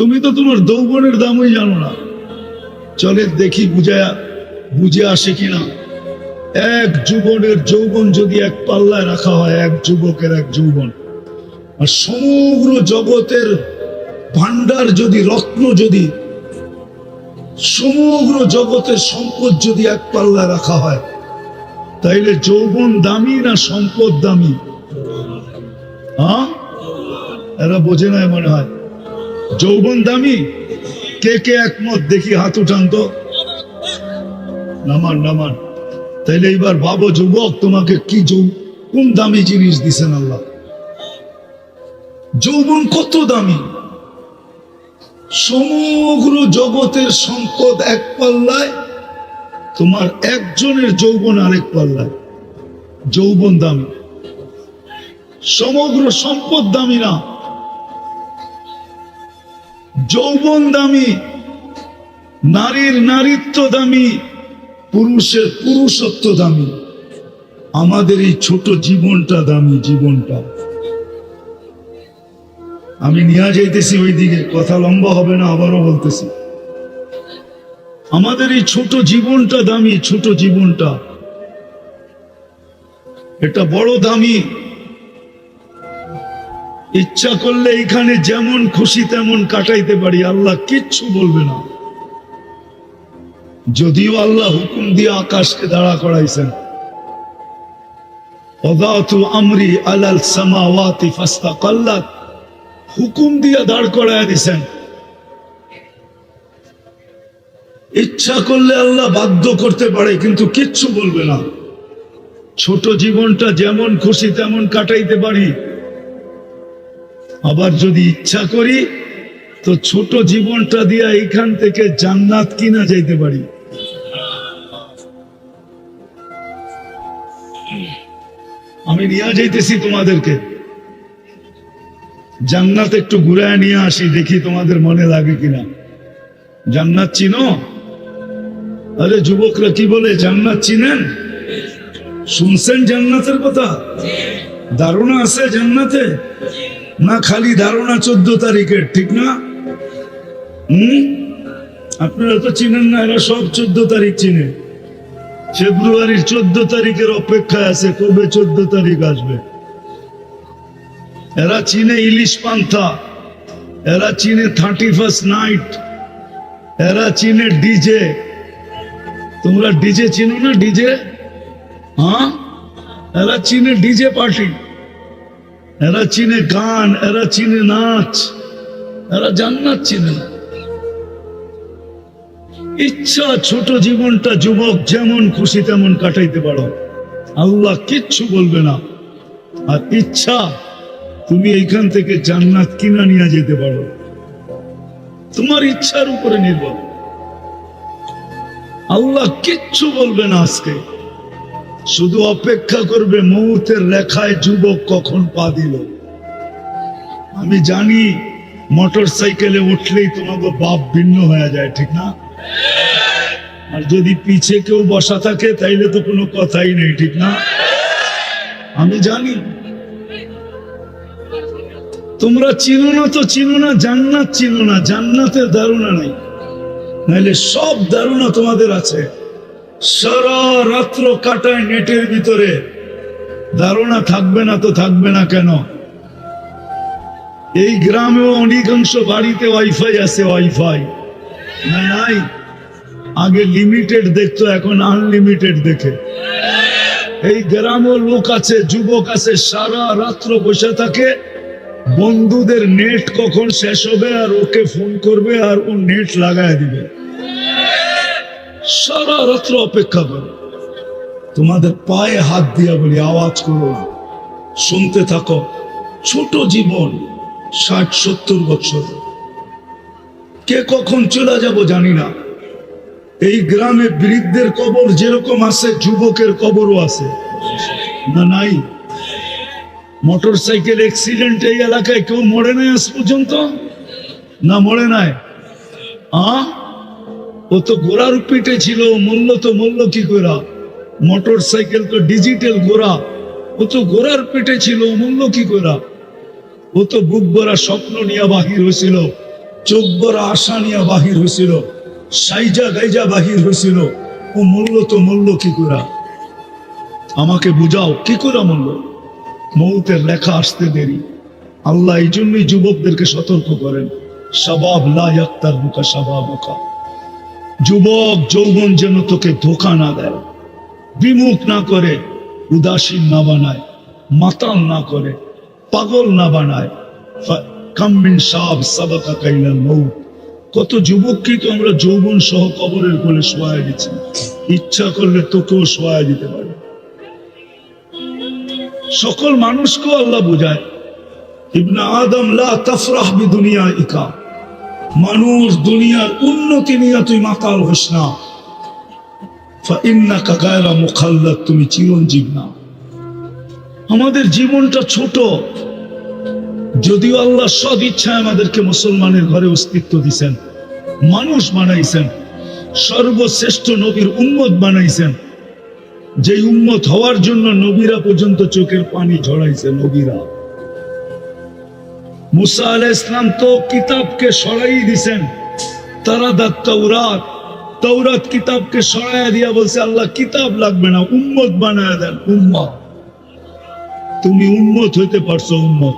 তুমি তো তোমার যৌবনের দামই জানো না। চলে দেখি বুঝে আসে কিনা। এক যুবনের যৌবন যদি এক পাল্লায় রাখা হয়, এক যুবকের এক যৌবন, আর সমগ্র জগতের ভান্ডার যদি, রত্ন যদি, সমগ্র জগতের সম্পদ যদি এক পাল্লায় রাখা হয়, তাইলে যৌবন দামি না সম্পদ দামি? হ্যাঁ, এরা বোঝে না মনে হয়। যৌবন দামি। কে কে একমত দেখি হাত উঠান তো। নামান। তাইলে এইবার ভাবো যুবক, তোমাকে কি কোন দামি জিনিস দিছেন আল্লাহ? যৌবন কত দামি। সমগ্র জগতের সম্পদ এক পাল্লায়, তোমার একজনের যৌবন আরেক পাল্লায়। যৌবন দামি, সমগ্র সম্পদ দামি না। যৌবন দামি, নারীর নারীত্ব দামি, পুরুষের পুরুষত্ব দামি। আমাদের এই ছোট জীবনটা দামি। জীবনটা আমি নিয়ে যাইতেছি ওইদিকে, কথা লম্বা হবে না, আবারও বলতেছি, আমাদের এই ছোট জীবনটা দামি। ছোট জীবনটা এটা বড় দামি। ইচ্ছা করলে এখানে যেমন খুশি তেমন কাটাইতে পারি, আল্লাহ কিচ্ছু বলবে না। যদিও আল্লাহ হুকুম দিয়ে আকাশকে দাঁড়া করাইছেন, ওয়াদাতু আমরি আলাল সামাওয়াতি ফাস্তাকাল্লাত, হুকুম দিয়ে দাঁড় করায় দিছেন। ইচ্ছা করলে আল্লাহ বাধ্য করতে পারে, কিন্তু কিচ্ছু বলবে না। ছোট জীবনটা যেমন খুশি তেমন কাটাইতে পারি। আবার যদি ইচ্ছা করি তো ছোট জীবনটা দিয়া এইখান থেকে জান্নাত কিনা যাইতে পারি। আমি নিয়ে যাইতেছি তোমাদেরকে জান্নাত, একটু ঘুরায় নিয়ে আসি, দেখি তোমাদের মনে লাগে কিনা। জান্নাত চিনো? আরে যুবকরা কি বলে, জান্নাত চিনেন? শুনছেন জান্নাতের কথা? ধারণা আছে জান্নাতে? না খালি ধারণা 14 তারিখের, ঠিক না? আপনারা তো চিনেন না, এরা সব 14 তারিখ চিনে। ফেব্রুয়ারির 14 তারিখের অপেক্ষায় আছে, কবে 14 তারিখ আসবে। এরা চিনে ইলিশ পান্থা, এরা চিনে 31st নাইট, এরা চিনে ডিজে। তোমরা ডিজে চিনো না? ডিজে, হ্যাঁ, এরা চিনে ডিজে পার্টি, এরা চিনে গান, এরা চিনে নাচ, এরা জান্নাত চিনে না। ইচ্ছা ছোট জীবনটা যুবক যেমন খুশি তেমন কাটাইতে পারো, আল্লাহ কিচ্ছু বলবে না। আর ইচ্ছা তুমি এইখান থেকে জান্নাত কিনা নিয়ে যেতে পারো, তোমার ইচ্ছার উপরে নির্ভর। আল্লাহ কিচ্ছু বলবে না। আজকে শুধু অপেক্ষা করবে মৌতের রেখায় যুবক কখন পা দিল। আমি জানি মোটর সাইকেলে উঠলেই তোমাকে বাপ ভিন্ন হয়ে যায়, ঠিক না? আর যদি পিছে কেউ বসা থাকে তাইলে তো কোনো কথাই নেই, ঠিক না? আমি জানি তোমরা চিনো না, তো চিনো না জান্নাত, চিনো না জান্নাতের ধারণা নাই। নাইলে সব ধারণা তোমাদের আছে। সারা রাত্র কাটায় নেটের ভিতরে, ধারণা থাকবে না তো থাকবে না কেন? এই গ্রামেও অনেকাংশ বাড়িতে ওয়াইফাই আছে। ওয়াইফাই না নাই? আগে লিমিটেড দেখতো, এখন আনলিমিটেড দেখে। এই গ্রামেও লোক আছে, যুবক আছে, সারা রাত্র বসে থাকে, বন্ধুদের নেট কখন শেষ হবে আর ওকে ফোন করবে আর ও নেট লাগায় দিবে। সারা রাত্র অপেক্ষা করে। তোমাদের পায়ে হাত দিয়া বলি, আওয়াজ করো না, শুনতে থাকো। ছোট জীবন, 60-70 বছর, কে কখন চলে যাব জানি না। এই গ্রামে বৃদ্ধের কবর যেরকম আছে, যুবকের কবরও আছে, না নাই? মোটর সাইকেল অ্যাক্সিডেন্ট এই এলাকায় কেউ মরে নাই আজ পর্যন্ত? না মরে নাই? ও তো ঘোড়ার পিঠে ছিল, মূল্য কি করে? মোটর সাইকেল তো ডিজিটাল ঘোড়া, ও তো ঘোড়ার পিঠে ছিল, মূল্য কি করে? ও তো বুক ভরা স্বপ্ন নিয়ে বাহির হয়েছিল, চোখ বড় আশা নিয়ে বাহির হয়েছিল, সাইজা গাইজা বাহির হয়েছিল। ও মূল্য কি করে? আমাকে বুঝাও, কি করে মূল্য? মৌতের লেখা আসতে দেরি। আল্লাহ এই জন্যই যুবকদেরকে সতর্ক করেন, শাবাব লা ইয়াক্তারবুকা শাবাবুকা। যুবক যৌবন যেন তোকে ধোঁকা না দেয়, বিমুখ না করে, উদাসীন না বানায়, মাতাল না করে, পাগল না বানায়। কাম মিন শাব সাবাকা কাইলাল মউত। কত যুবককে তো আমরা যৌবন সহ কবরের কোলে শোয়ায় দিচ্ছি। ইচ্ছা করলে তোকেও শোয়ায় দিতে পারে। সকল মানুষকেও আল্লাহ বুঝায়, ইবনে আদম লা তাফরাহ বিদুনিয়াইকা। মানুষ দুনিয়ার উন্নতি নিয়ে তুই মাতাল হোস না। ফাইন্নাকা গায়রা মুখাল্লাদ, তুমি চিরঞ্জীব না। আমাদের জীবনটা ছোট, যদিও আল্লাহ সদ ইচ্ছায় আমাদেরকে মুসলমানের ঘরে অস্তিত্ব দিয়েছেন, মানুষ বানাইছেন, সর্বশ্রেষ্ঠ নবীর উম্মত বানাইছেন, যে উম্মত হওয়ার জন্য নবীরা পর্যন্ত চোখের পানি ঝরাইছে। নবীরা, মুসা আলাইহিস সালাম তো কিতাবকে সরাই দিছেন, তারাদাত তাওরাত, তাওরাত কিতাবকে সরাইয়া দিয়া বলছে আল্লাহ কিতাব লাগবে না, উম্মত বানায় দেন। উম্মত, তুমি উম্মত হইতে পারছো। উম্মত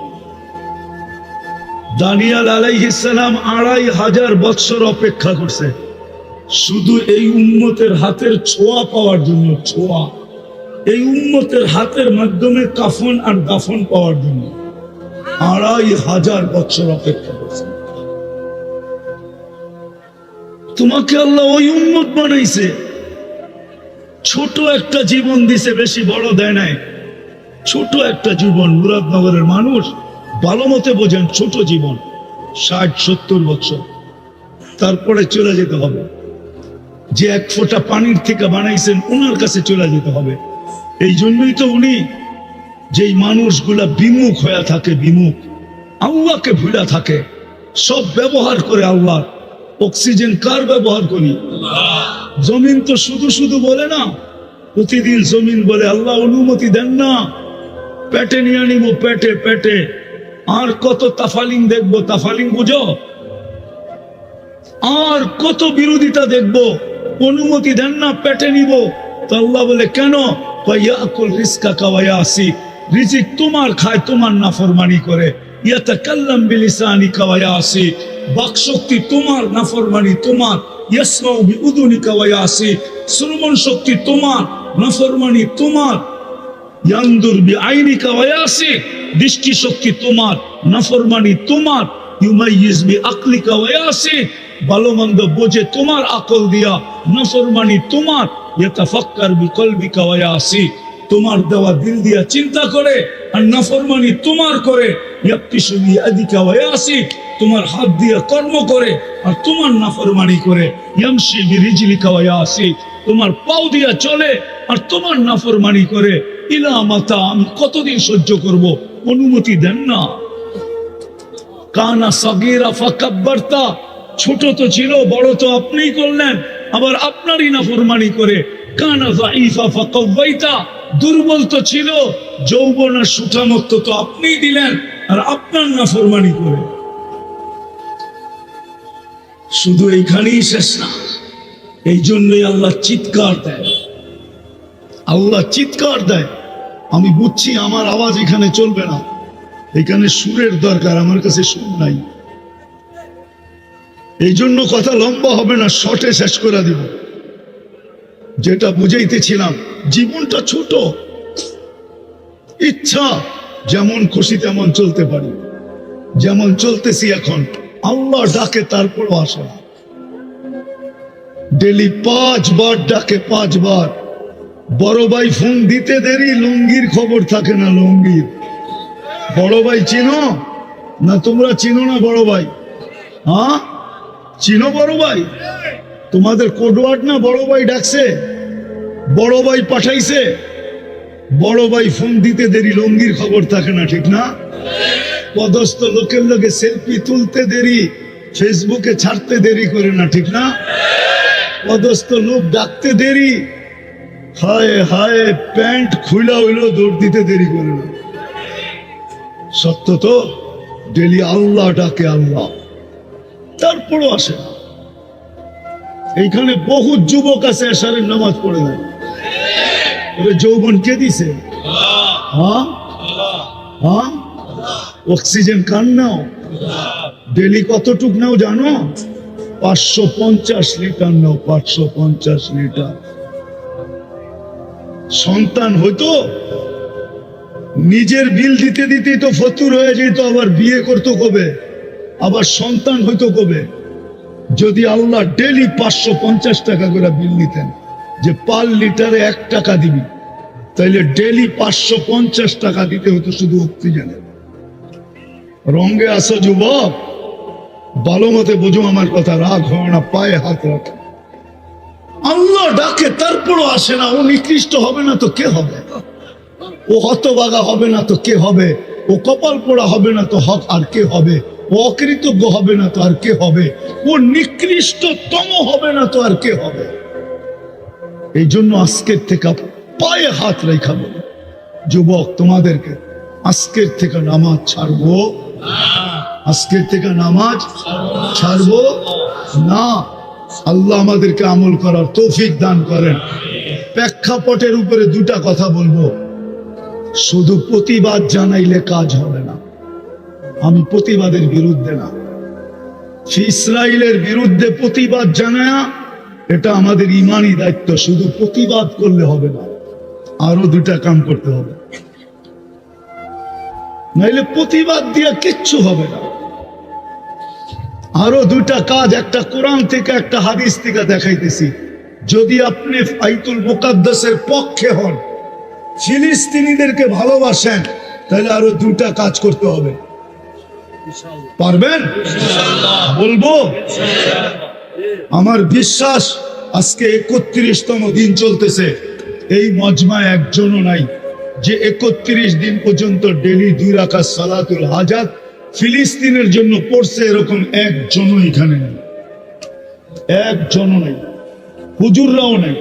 দানিয়াল আলাইহিস সালাম 2500 বৎসর অপেক্ষা করছে শুধু এই উম্মতের হাতের ছোঁয়া পাওয়ার জন্য। ছোঁয়া, এই উম্মতের হাতের মাধ্যমে কাফন আর দাফন পাওয়ার জন্য 2500 বৎসর অপেক্ষা করছে। তোমাকে আল্লাহ ওই উম্মত বানাইছে, ছোট একটা জীবন দিছে, বেশি বড় দেয় নাই। ছোট একটা জীবন। মুরাদনগরের মানুষ ভালো মতে বোঝেন, ছোট জীবন, 60-70 বছর, তারপরে চলে যেতে হবে। যে এক ফোঁটা পানির থেকে বানাইছেন ওনার কাছে চলে যেতে হবে। এই জন্যই তো উনি, যেই মানুষগুলা বিমুখ হয়ে থাকে, বিমুখ, আল্লাহকে ভুলা থাকে, সব ব্যবহার করে আল্লাহ। অক্সিজেন কার ব্যবহার করি? জমিন তো শুধু শুধু বলে না, প্রতিদিন জমিন বলে আল্লাহ অনুমতি দেন না, পেটে নিয়ে নিব, পেটে পেটে। আর কত তাফালিং দেখবো, তাফালিং বুঝো? আর কত বিরোধিতা দেখবো, অনুমতি দেন না, পেটে নিব। তো আল্লাহ বলে কেন? ইয়াকুল রিজকাকা ওয়া ইয়াসি, রিজিক তোমার খায়, তোমার নাফরমানি করে। ইয়াতাকাল্লাম বিলিসানিকা ওয়া ইয়াসি, বাকশক্তি তোমার, নাফরমানি তোমার। ইয়াসমাউ বিউদুনিকা ওয়া ইয়াসি, শ্রবণ শক্তি তোমার, নাফরমানি তোমার। ইয়ানদুর বিআইনিকা ওয়া ইয়াসি, দৃষ্টি শক্তি তোমার, নাফরমানি তোমার। ইউমাইয়িজ বিআকলিকা ওয়া ইয়াসি, ভালো মন্দ বোঝে তোমার আকল দিয়া, নাফরমানি তোমার। ইয়াতাফাক্কার বিকলবিকা ওয়া ইয়াসি, তোমার দেওয়া দিল দিয়া চিন্তা করে, আর নাফরমানি তোমার করে। ইয়াক্তিশু বিয়াদিকা ওয়া ইয়াসি, তোমার হাত দিয়া কর্ম করে আর তোমার নাফরমানি করে। ইয়ামশি বিরিজলিকা ওয়া ইয়াসি, তোমার পাও দিয়া চলে আর তোমার নাফরমানি করে। ইলা মাতা, আমি কতদিন সহ্য করব? অনুমতি দেন না। কানা সাগীরা ফাকাব্বারতা, ছোট তো ছিল, বড় তো আপনিই করলেন, আবার আপনারই নাফরমানি করে। কানা যায়ীফা ফাকাওয়াইতা, দুর্বল তো ছিল, যৌবন আর সুঠামত্ব তো আপনিই দিলেন, আর আপনার নাফরমানি করে। শুধু এইখানেই শেষ না, এই জন্যই আল্লাহ চিৎকার দেয়। আল্লাহ চিৎকার দেয়। আমি বুঝছি আমার আওয়াজ এখানে চলবে না, এখানে সুরের দরকার, আমার কাছে সুর নাই। এই জন্য কথা লম্বা হবে না, শর্টে শেষ করে দিব। যেটা বুঝাইতেছিলাম, জীবনটা ছোট, ইচ্ছা যেমন খুশি তেমন চলতে পারি, যেমন চলতেছি এখন। আল্লাহ ডাকে তারপরও আসে না। ডেলি 5 বার ডাকে, 5 বার। বড় ভাই ফোন দিতে দেরি, লুঙ্গির খবর থাকে না। লুঙ্গির বড় ভাই চিনো না? তোমরা চিনো না বড় ভাই? হ্যাঁ চিনো বড় ভাই? তোমাদের কোডওয়ার্ড না? বড় ভাই ডাকছে, বড় ভাই পাঠাইছে। বড় ভাই ফোন দিতে দেরি, লুঙ্গির খবর থাকে না, ঠিক না? পদস্থ লোকের লোকে সেলফি তুলতে দেরি, ফেসবুকে ছাড়তে দেরি করে না, ঠিক না? পদস্থ লোক ডাকতে দেরি, হায় হায় প্যান্ট খুইলা হইলো দৌড় দিতে দেরি করে না। সত্য তো? ডেলি আল্লাহ ডাকে, আল্লাহ। তারপরও আসে না। এইখানে বহু যুবক আছে এশারের নামাজ পড়ে নাই। যৌবন কে দিছে? হ্যাঁ হ্যাঁ, অক্সিজেন কান নাও, ডেলি কতটুক নাও জানো? 550 লিটার নাও, 550 লিটার। সন্তান হইতো, নিজের বিল দিতে দিতেই তো ফতুর হয়ে যেত, আবার বিয়ে করতো কবে, আবার সন্তান হইতো কবে? যদি আল্লাহ ডেলি 550 টাকা করে বিল নিতেন, যে পার লিটারে 1 টাকা দিবি, তাইলে ডেলি 550 টাকা দিতে হতো শুধু অক্সিজেনের। রঙে আসো যুবক, ভালো মতে বোঝো আমার কথা, রাগ হয় না, পায়ে হাত রাখে। আল্লাহ ডাকে তারপরও আসে না। ও নিকৃষ্ট হবে না তো কে হবে? ও হতভাগা হবে না তো কে হবে? ও কপাল পোড়া হবে না তো হক আর কে হবে? ও অকৃতজ্ঞ হবে না তো আর কে হবে? ও নিকৃষ্টতম হবে না তো আর কে হবে? এই জন্য আজকের থেকে পায়ে হাত রেখা বলে, যুবক তোমাদেরকে আজকের থেকে নামাজ ছাড়বো, আজকের থেকে নামাজ ছাড়বো না। আল্লাহ আমাদেরকে আমল করার তৌফিক দান করেন। প্রেক্ষাপটের উপরে দুটা কথা বলবো। শুধু প্রতিবাদ জানাইলে কাজ হবে না। আমি প্রতিবাদের বিরুদ্ধে না, ইসরায়েলের বিরুদ্ধে প্রতিবাদ জানায়া এটা আমাদের ইমানি দায়িত্ব। শুধু প্রতিবাদ করলে হবে না, আরো দুটা কাম করতে হবে, নাইলে প্রতিবাদ দিয়ে কিচ্ছু হবে না। আরো দুটা কাজ, একটা কোরআন থেকে একটা হাদিস থেকে দেখাইতেছি। যদি আপনি বাইতুল মুকাদ্দাসের পক্ষে হন, ফিলিস্তিনিদেরকে ভালোবাসেন, তাহলে আরো দুটা কাজ করতে হবে। পারবেন? বলবো? আমার বিশ্বাস আজকে 31তম দিন চলতেছে, এই মজমায় একজনও নাই যে 31 দিন পর্যন্ত ডেলি 2 রাকাত সালাতুল হাজাত ফিলিস্তিনের জন্য পড়ছে, এরকম একজনও এখানে নেই, একজনও নেই, হুজুররাও নেই।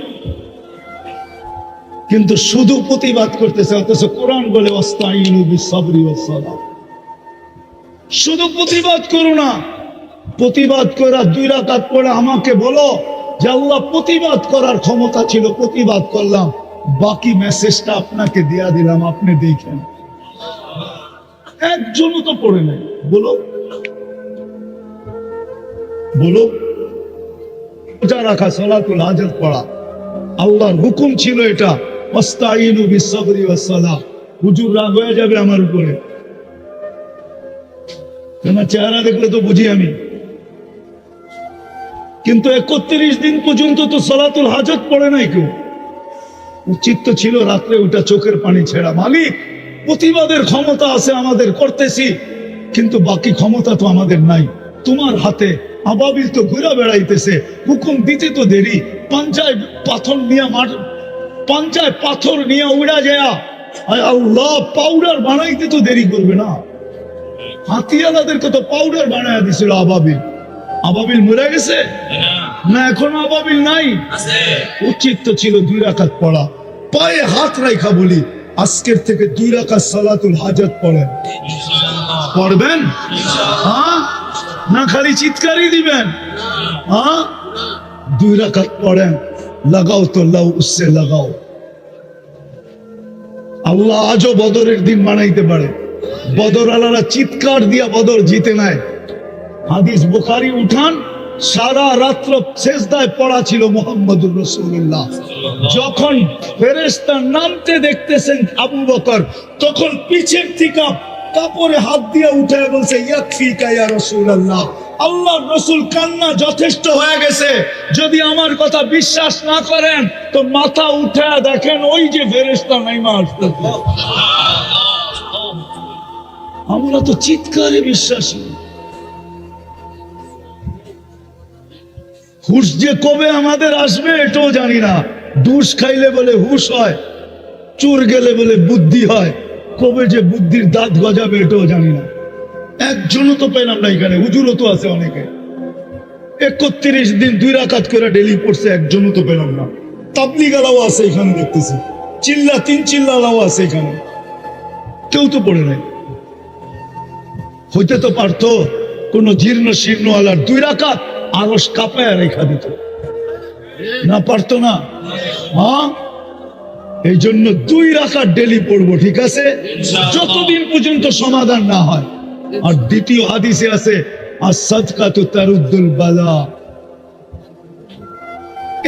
কিন্তু শুধু প্রতিবাদ করতেছে, অথচ কোরআন বলে ওয়াস্তাইনু বিসসাবরি ওয়াস সালাহ। শুধু প্রতিবাদ করো না, প্রতিবাদ করা 2 রাকাত পড়ে আমাকে বলো যে আল্লাহ প্রতিবাদ করার ক্ষমতা ছিল, প্রতিবাদ করলাম, বাকি মেসেজটা আপনাকে দিয়া দিলাম, আপনি দেখেন। একজনও তো পড়ে নাই। বলো বলো, রোজা রাখা, সালাতুল হাজাত পড়া, আল্লাহর হুকুম ছিল এটা, ওয়াস্তাইনু বিসসাবরি ওয়াস সালাহ। হুজুর রাগ হয়ে যাবে আমার উপরে, তোমার চেহারা দেখলে তো বুঝি আমি। কিন্তু 31 দিন পর্যন্ত তো সালাতুল হাজাত পড়ে নাই কেউ। উচিত তো ছিল রাত্রে ওটা চোখের পানি ছেড়া। মালিক, প্রতিবাদের ক্ষমতা আছে আমাদের, করতেছি, কিন্তু বাকি ক্ষমতা তো আমাদের নাই। তোমার হাতে। আবাবিল তো ঘুরা বেড়াইতেছে, হুকুম দিতে তো দেরি। পাঞ্জায় পাথর নিয়ে উড়া যায়, আল্লাহ পাউডার বানাইতে তো দেরি করবে না। হাতিয়ালাদেরকে তো পাউডার বানায় দিছিল আবাবিল। আবাবিল মরে গেছে না? এখনো আবাবিল নাই? উচিত তো ছিল 2 রাকাত পড়া। পায়ে হাত রাখা বলি, আজকের থেকে 2 রাকাত সালাতুল হাজাত পড়েন। পড়বেন? হ্যাঁ, না খালি চিৎকারই দিবেন? হ্যাঁ, 2 রাকাত পড়েন। লাগাও তো লাও, উসসে লাগাও। আল্লাহ আজও বদরের দিন বানাইতে পারে। বদর আলারা চিৎকার দিয়া বদর জিতে নেয়। হাদিস বুখারী উঠান, সারা রাত্র সেজদায় পড়া ছিল মুহাম্মদুর রাসূলুল্লাহ। যখন ফেরেশতা নামতে দেখতেছেন আবু বকর, তখন পিছের থেকে কাপড়ে হাত দিয়ে উঠে বলছে, ইয়াকফিকা ইয়া রাসূলুল্লাহ, আল্লাহর রাসূল, কান্না যথেষ্ট হয়ে গেছে। যদি আমার কথা বিশ্বাস না করেন তো মাথা উঠে দেখেন, ওই যে ফেরেশতা নাইমা আসতেছে। আমরা তো চিৎকারে বিশ্বাসী। হুশ যে কবে আমাদের আসবে এটাও জানি না। দুষ খাইলে বলে হুশ হয়, চোর গেলে বলে বুদ্ধি হয়, কবে যে বুদ্ধির দাঁত গজাবে এটাও জানি না। একজনও তো পেলাম না এখানে। হুজুরও তো আছে অনেকে, 31 দিন 2 রাকাত করে ডেলি পড়ছে, একজনও তো পেলাম না। তাবলীগালাও আছে এখানে দেখতেছি, চিল্লা 3 চিল্লালাও আছে এখানে, কেউ তো পড়ে নাই। হইতে তো পারতো কোন জীর্ণ শীর্ণওয়ালার 2 রাকাত আরশ কাঁপায় রেখা দিত না, পারতো না? হ্যাঁ, এই জন্য 2 রাকাত ডেলি পড়বো, ঠিক আছে, যতদিন পর্যন্ত সমাধান না হয়। আর দ্বিতীয় হাদিসে আছে as-সাদকাতু তারুদ্দুল বালা।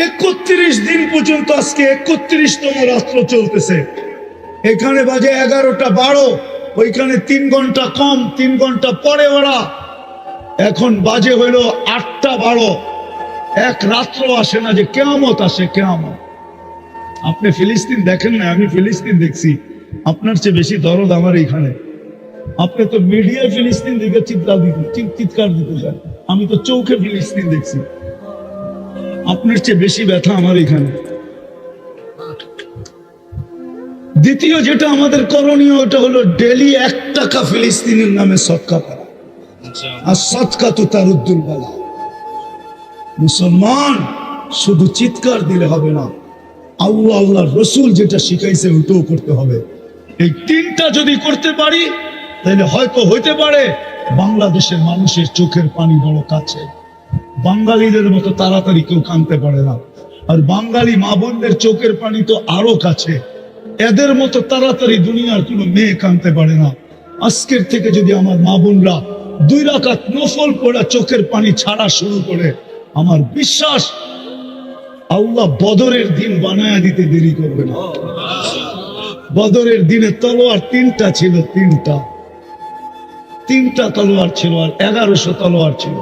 31 দিন পর্যন্ত, আজকে 31তম রাত্র চলতেছে, এখানে বাজে 11টা 12, ওইখানে 3 ঘন্টা কম, 3 ঘন্টা পরে ওরা, এখন বাজে হইল 8টা 12। এক রাত্র আসে না যে কিয়ামত আসে, কিয়ামত। আপনি ফিলিস্তিন দেখেন না, আমি ফিলিস্তিন দেখছি, আপনার চেয়ে বেশি দরদ আমার এইখানে। আপনি তো মিডিয়া ফিলিস্তিন দিকে চিৎকার দিতে চান, আমি তো চোখে ফিলিস্তিন দেখছি। আপনার চেয়ে বেশি ব্যথা আমার এখানে। দ্বিতীয় যেটা আমাদের করণীয়, ওটা হলো ডেলি 1 টাকা ফিলিস্তিনের নামে সদকা করা। আর সদকা তো তারুদ্দুল বালা। মুসলমান শুধু চিৎকার দিলে হবে না, আল্লাহ আল্লাহ রসুল যেটা শিখাইছে ওটাও করতে হবে। এই 3টা যদি করতে পারি, তাহলে হয়তো হইতে পারে বাংলাদেশের মানুষের চোখের পানি বড় কাছে। বাঙালিদের মতো তাড়াতাড়ি কেউ কাঁদতে পারে না, আর বাঙালি মা বোনদের চোখের পানি তো আরো কাছে। এদের মতো তাড়াতাড়ি দুনিয়ার কোনো মেয়ে কাঁদতে পারে না। আজকের থেকে যদি আমার মা বোনরা 2 রাকাত নফল পড়া চোখের পানি ছাড়া শুরু করে, আমার বিশ্বাস আল্লাহ বদরের দিন বানায়া দিতে দেরি করবে না। বদরের দিনে তলোয়ার 3টা ছিল, 3টা তলোয়ার ছিল, আর 1100 তলোয়ার ছিল।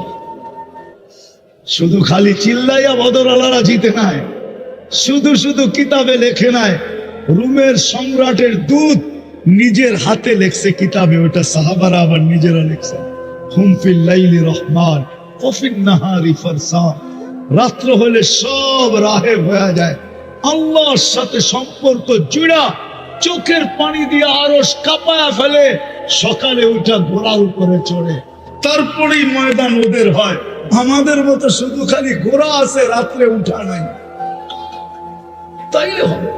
শুধু খালি চিল্লাইয়া বদর আলারা জিতে নাই, শুধু শুধু কিতাবে লেখে নাই। রুমের সম্রাটের দূত নিজের হাতে লেখছে কিতাবে, ওটা সাহাবারা আবার নিজেরা লেখছে। হুম ফিল লাইলি রহমান ওফিন নাহারি ফারসান। রাত্র হলে সব রাহে হয়ে যায়, আল্লাহর সাথে সম্পর্ক জুড়া, চোখের পানি দিয়ে আরশ কাঁপায়া ফেলে। সকালে উঠা ঘোড়ার উপরে চড়ে, তারপরেই ময়দান ওদের হয়। আমাদের মতো শুধু খালি ঘোড়া আছে, রাত্রে উঠা নাই, তাইলে হবে।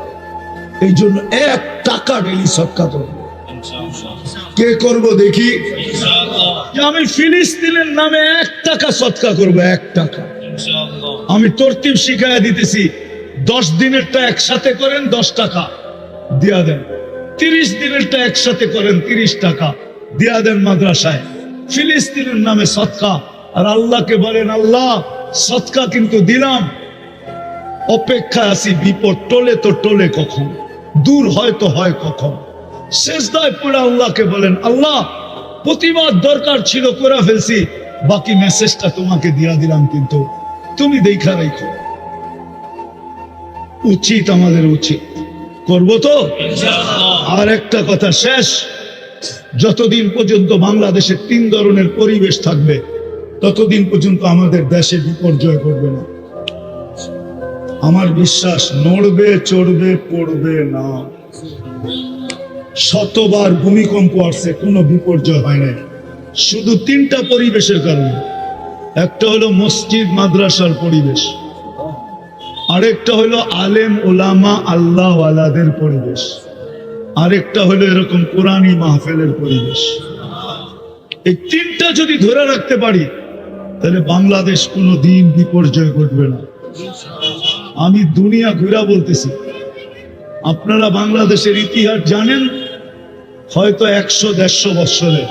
এই জন্য 1 টাকা ডেলি সদকা করবো। কে করবো দেখি? আমি ফিলিস্তিনের নামে 1 টাকা সদকা করবো, 1 টাকা। আমি তরতিব শিখাইয়া দিতেছি, 10 দিনেরটা একসাথে করেন 10 টাকা দিয়া দেন, 30 দিনেরটা একসাথে করেন 30 টাকা দিয়া দেন মাদ্রাসায়। ফিলিস্তিনের নামে সদকা। আর আল্লাহকে বলেন, আল্লাহ সদকা কিন্তু দিলাম, অপেক্ষা আছি বিপদ টলে তো টলে কখন, দূর হয় তো হয় কখন। সেজদায় পড়ে আল্লাহকে বলেন, আল্লাহ প্রতিবাদ দরকার ছিল করে ফেলছি, বাকি মেসেজটা তোমাকে দিয়া দিলাম, কিন্তু তুমি দেখা রাখো। উচিত, আমাদের উচিত, করবো তো। আর একটা কথা শেষ, যতদিন পর্যন্ত বাংলাদেশে 3 ধরনের পরিবেশ থাকবে, ততদিন পর্যন্ত আমাদের দেশে বিপর্যয় করবে না। আমার বিশ্বাস, নড়বে চড়বে পড়বে না। শতবার ভূমিকম্প আসছে, কোনো বিপর্যয় হয় না, শুধু 3টা পরিবেশের কারণে। একটা হলো মসজিদ মাদ্রাসার পরিবেশ, আরেকটা হলো আলেম ওলামা আল্লাহ ওয়ালাদের পরিবেশ, আরেকটা হলো এরকম কোরআনী মাহফিলের পরিবেশ। এই 3টা যদি ধরে রাখতে পারি, তাহলে বাংলাদেশ কোনো দিন বিপর্যয় ঘটবে না। আমি দুনিয়া ঘুরা বলতেছি, আপনারা বাংলাদেশের ইতিহাস জানেন হয়তো 100-150 বছরে,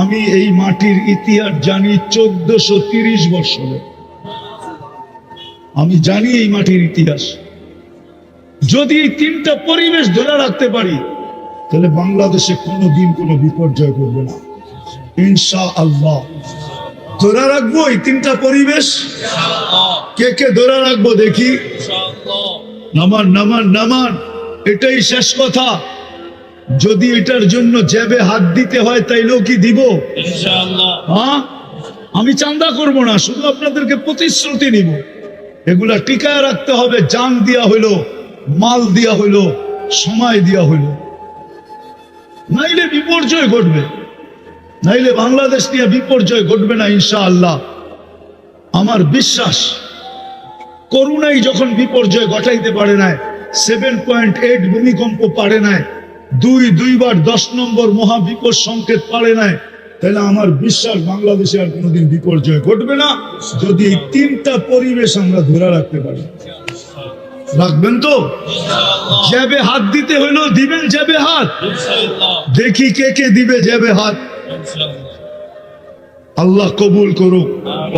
আমি এই মাটির ইতিহাস জানি 1430 বছরে। আমি জানি এই মাটির ইতিহাস। যদি এই 3টা পরিবেশ ধরে রাখতে পারি, তাহলে বাংলাদেশে কোনোদিন কোনো বিপর্যয় করবে না ইনশাআল্লাহ। ধরে রাখবো এই 3টা পরিবেশ। কে কে ধরে রাখবো দেখি? নামান নামান নামান, এটাই শেষ কথা। যদি এটার জন্য জেবে হাত দিতে হয়, তাইলেও কি দিব ইনশাআল্লাহ। হ্যাঁ, আমি চাঁদা করব না, শুধু আপনাদেরকে প্রতিশ্রুতি নিব। এগুলা টিকায় রাখতে হবে, জান দিয়া হইলো, মাল দিয়া হইলো, সময় দিয়া হইলো, নাইলে বিপর্যয় ঘটবে, নাইলে বাংলাদেশ নিয়ে বিপর্যয় ঘটবে না ইনশাআল্লাহ। আমার বিশ্বাস, করুণাই যখন বিপর্যয় ঘটাইতে পারে নাই, 7.8 ভূমিকম্প পারে নাই, দুইবার 10 নম্বর মহাবিপদ সংকেত পারে নাই, তাহলে আমার বিশ্বাস বাংলাদেশে আর কোনোদিন বিপর্যয় ঘটবে না, যদি এই তিনটা পরিবেশ আমরা ধরে রাখতে পারি। রাখবেন তো? জ্যাবে হাত দিতে হইলো দিবেন, জ্যাবে হাত। দেখি কে কে দিবে জ্যাবে হাত। আল্লাহ কবুল করুক।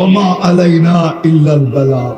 ওমা আলাইনা ইল্লাল বালাগ।